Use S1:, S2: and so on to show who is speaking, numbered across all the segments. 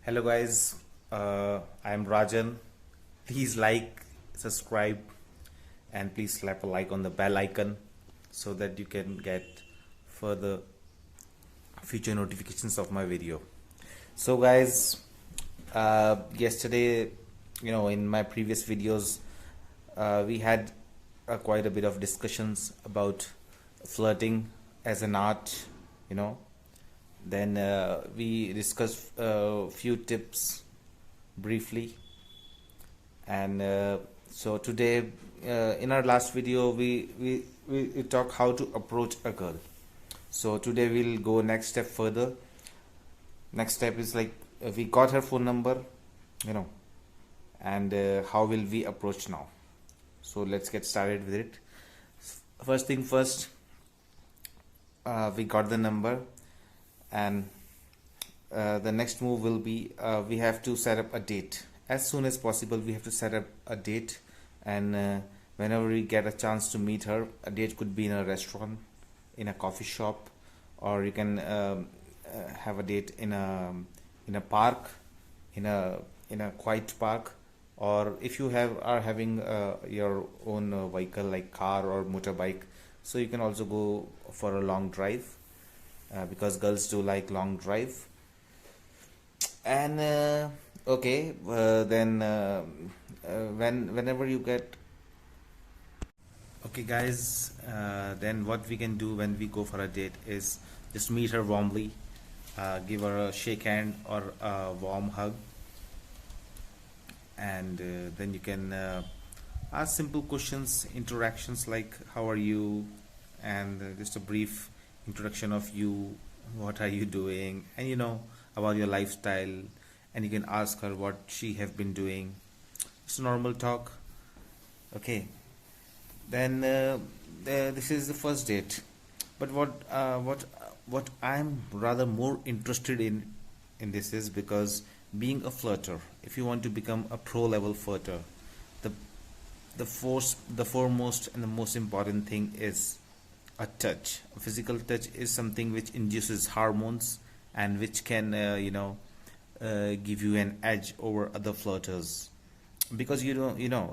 S1: Hello guys, I am Rajan. Please like, subscribe, and please slap a like on the bell icon so that you can get further future notifications of my video. So guys, yesterday, in my previous videos, we had quite a bit of discussions about flirting as an art, you know. Then we discussed a few tips briefly, and so today, in our last video, we talk how to approach a girl. So today we'll go next step further. Next step is like we got her phone number, you know, and how will we approach now? So let's get started with it. First thing first, we got the number, and the next move will be we have to set up a date as soon as possible. We have to set up a date, and whenever we get a chance to meet her, a date could be in a restaurant, in a coffee shop, or you can have a date in a park, in a quiet park, or if you are having your own vehicle like car or motorbike, so you can also go for a long drive, because girls do like long drive. And okay, then whenever you get okay guys, then what we can do when we go for a date is just meet her warmly, give her a shake hand or a warm hug, and then you can ask simple questions, interactions like how are you, and just a brief introduction of you, what are you doing, and about your lifestyle, and you can ask her what she have been doing. It's normal talk. Okay, then this is the first date. But what I'm rather more interested in this is because being a flirter, if you want to become a pro level flirter, the the foremost and the most important thing is a touch. A physical touch is something which induces hormones and which can give you an edge over other flirters, because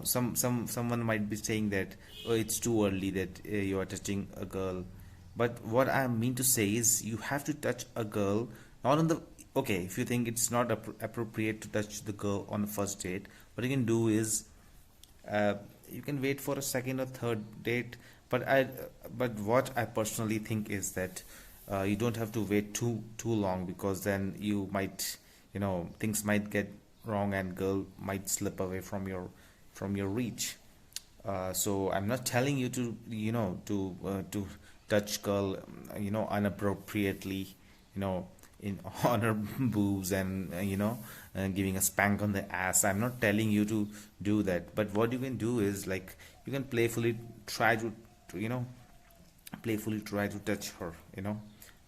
S1: someone might be saying that, oh, it's too early that you are touching a girl. But what I mean to say is you have to touch a girl, not on the okay, if you think it's not appropriate to touch the girl on the first date, what you can do is uh, you can wait for a second or third date. But what I personally think is that you don't have to wait too long, because then you might, things might get wrong and girl might slip away from your reach. So I'm not telling you to to touch girl unappropriately, in on her boobs, and giving a spank on the ass. I'm not telling you to do that, but what you can do is like you can playfully try to playfully try to touch her,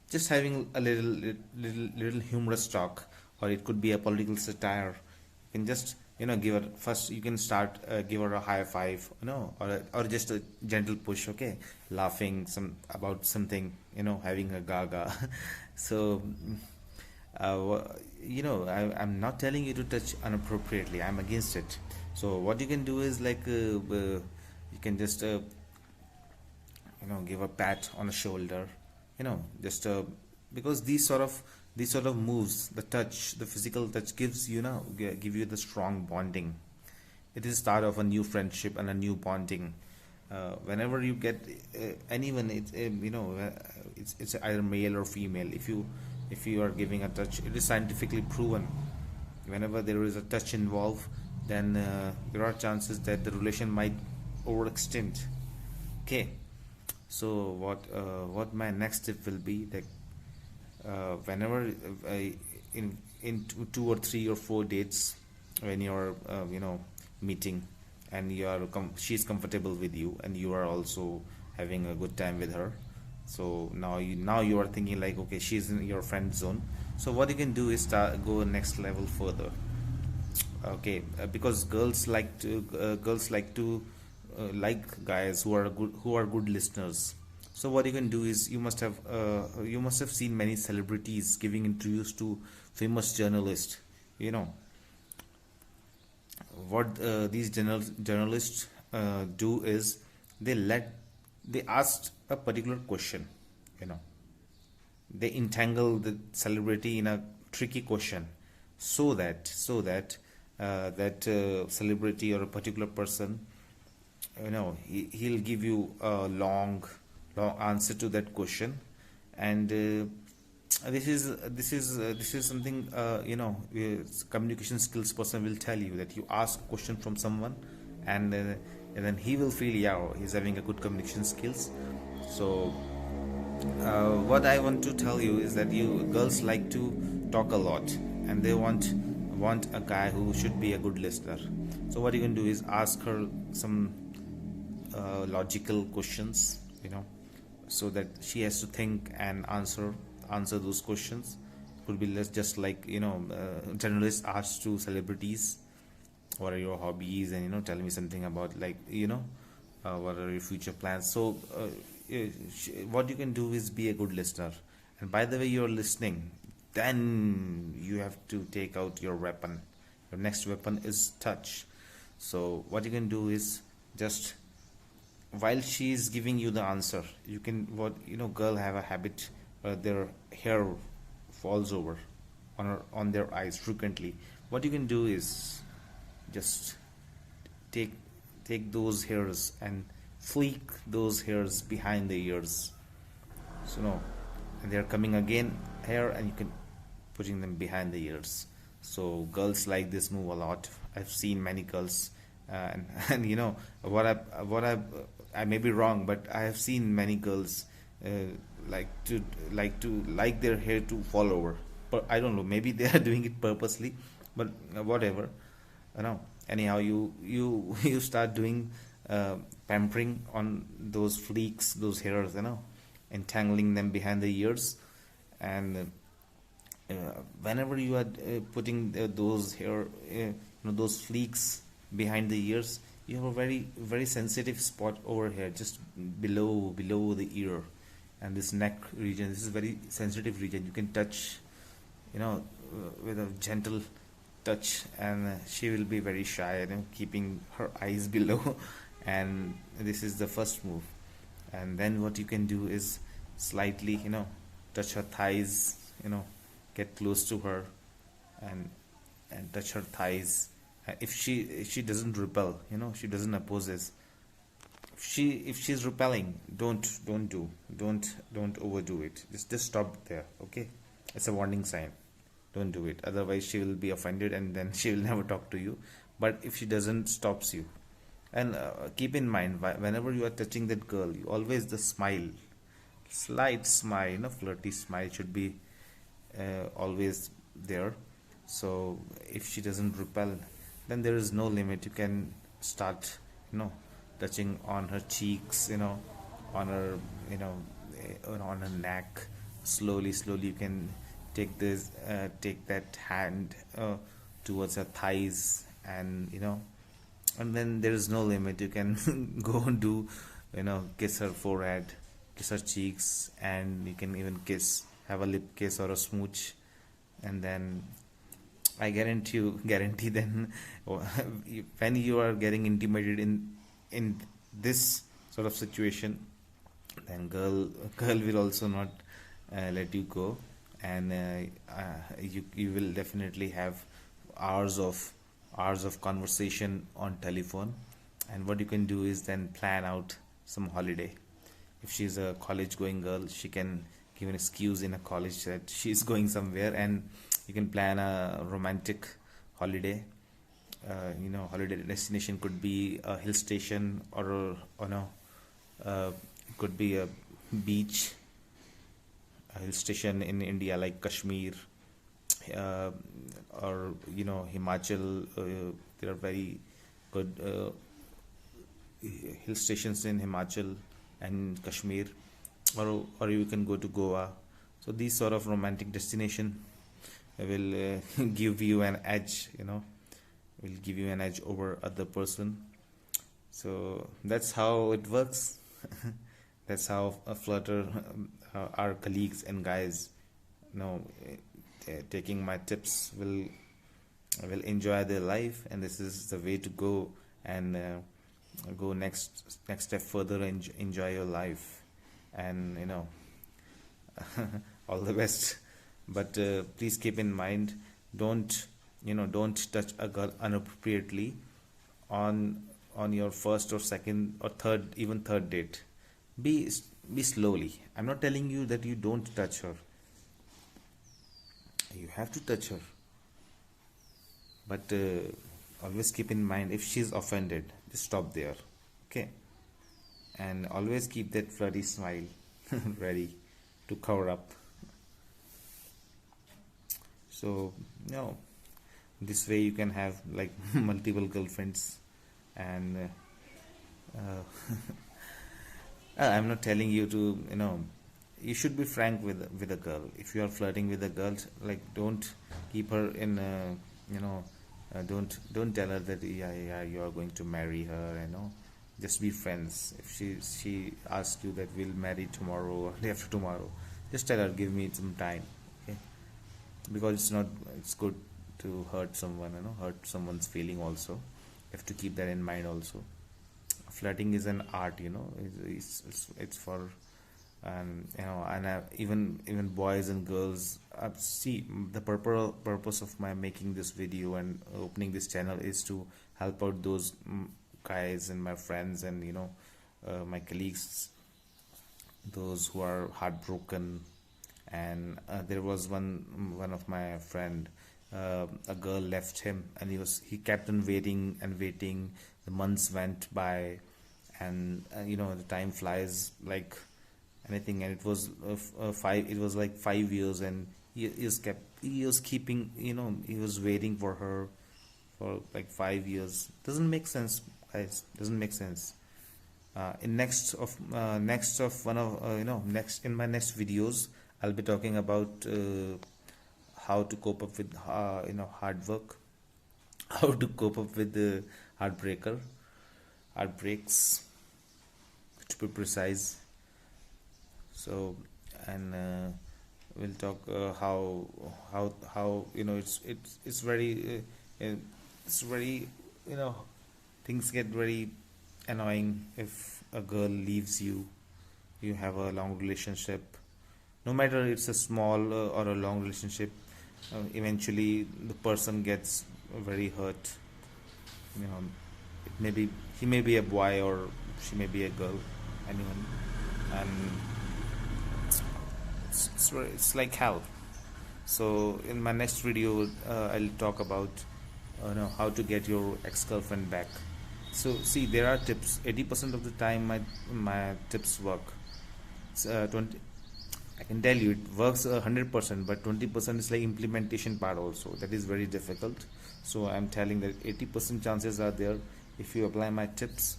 S1: just having a little humorous talk, or it could be a political satire. You can just give her first. You can start give her a high five, or just a gentle push. Okay, laughing about something, having a gaga. So I'm not telling you to touch inappropriately. I'm against it. So what you can do is like you can just give a pat on the shoulder, just because these sort of moves, the touch, the physical touch gives give you the strong bonding. It is start of a new friendship and a new bonding. Whenever you get anyone, it's either male or female. If you are giving a touch, it is scientifically proven. Whenever there is a touch involved, then there are chances that the relation might overextend. Okay, so what my next tip will be that whenever in two or three or four dates, when you're meeting, and she's comfortable with you and you are also having a good time with her, so now you are thinking like, okay, she's in your friend zone. So what you can do is go next level further. Okay, because girls like to like guys who are good listeners. So what you can do is you must have seen many celebrities giving interviews to famous journalists. you know what these journalists do is they ask a particular question, you know they entangle the celebrity in a tricky question, so that celebrity or a particular person, he'll give you a long answer to that question. And this is something, communication skills person will tell you, that you ask a question from someone, and then he will feel, yeah, he's having a good communication skills. So what I want to tell you is that you girls like to talk a lot, and they want a guy who should be a good listener. So what you can do is ask her some logical questions, so that she has to think and answer those questions. Could be less, just like journalists ask to celebrities, what are your hobbies, and tell me something about, like, what are your future plans. So what you can do is be a good listener. And by the way you're listening, then you have to take out your weapon. Your next weapon is touch. So what you can do is, just while she is giving you the answer, you can, girl have a habit, their hair falls over on their eyes frequently. What you can do is just take take those hairs and flick those hairs behind the ears. So no, and they're coming again here, and you can putting them behind the ears. So girls like this move a lot. I've seen many girls, and I may be wrong, but I have seen many girls uh, like their hair to fall over. But I don't know. Maybe they are doing it purposely, but whatever. Anyhow, you start doing pampering on those fleeks, those hairs, entangling them behind the ears. And whenever you are putting those hair, those fleeks behind the ears, you have a very very sensitive spot over here, just below the ear, and this neck region. This is very sensitive region. You can touch, with a gentle touch, and she will be very shy, keeping her eyes below. And this is the first move. And then what you can do is slightly, touch her thighs, get close to her, and touch her thighs. If she doesn't repel, she doesn't opposes. If she's repelling, don't overdo it. Just stop there, okay? It's a warning sign. Don't do it, otherwise she will be offended, and then she will never talk to you. But if she doesn't stops you, and keep in mind, whenever you are touching that girl, you always the smile, slight smile, flirty smile should be always there. So if she doesn't repel, then there is no limit. You can start, touching on her cheeks, on her, on her neck. Slowly you can take that hand towards her thighs, and then there is no limit. You can go and do, kiss her forehead, kiss her cheeks, and you can even have a lip kiss or a smooch. And then I guarantee then when you are getting intimidated in this sort of situation, then girl will also not let you go. And you will definitely have hours of conversation on telephone. And what you can do is then plan out some holiday. If she's a college going girl, she can give an excuse in a college that she's going somewhere, and you can plan a romantic holiday. Holiday destination could be a hill station, or no, it could be a beach, a hill station in India like Kashmir, uh, or Himachal. There are very good hill stations in Himachal and Kashmir, or you can go to Goa. So these sort of romantic destination will give you an edge, will give you an edge over other person. So that's how it works. That's how a flutter, our colleagues and guys, taking my tips, will will enjoy their life, and this is the way to go, and go next step further and enjoy your life. And all the best. But please keep in mind, don't don't touch a girl inappropriately on your first or second or third, even third date. be be slowly. I'm not telling you that you don't touch her. You have to touch her, but always keep in mind, if she's offended, just stop there. Okay. And always keep that flirty smile ready to cover up. So this way you can have like multiple girlfriends. And I'm not telling you to, you should be frank with a girl. If you are flirting with a girl, like, don't keep her in don't tell her that, yeah, you are going to marry her, just be friends. If she asks you that we'll marry tomorrow or day after tomorrow, just tell her, give me some time. Okay. Because it's good to hurt someone, hurt someone's feeling also. You have to keep that in mind also. Flirting is an art, it's for, and even boys and girls, see, the purpose of my making this video and opening this channel is to help out those guys and my friends, and my colleagues, those who are heartbroken. And there was one of my friend, a girl left him, and he kept on waiting and waiting. The months went by, and the time flies like anything. And it was like 5 years, and he was keeping, he was waiting for her for like 5 years. Doesn't make sense, guys. Doesn't make sense. In next of one of next in my next videos, I'll be talking about how to cope up with hard work, how to cope up with the heartbreaks, to be precise. So, and we'll talk how it's very it's very, things get very annoying if a girl leaves you. You have a long relationship, no matter it's a small or a long relationship. Eventually the person gets very hurt. He may be a boy or she may be a girl, anyone. And it's like hell. So in my next video, I'll talk about how to get your ex-girlfriend back. So see, there are tips. 80% of the time my tips work. 20, I can tell you, it works 100%, but 20% is like implementation part also. That is very difficult. So I'm telling that 80% chances are there. If you apply my tips,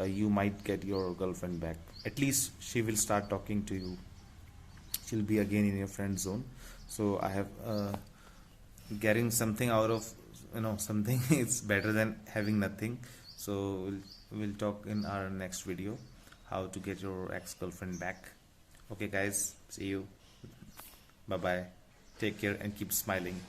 S1: you might get your girlfriend back. At least she will start talking to you. She'll be again in your friend zone. So I have getting something out of something. It's better than having nothing. So we'll talk in our next video how to get your ex-girlfriend back. Okay guys, see you. Bye bye. Take care and keep smiling.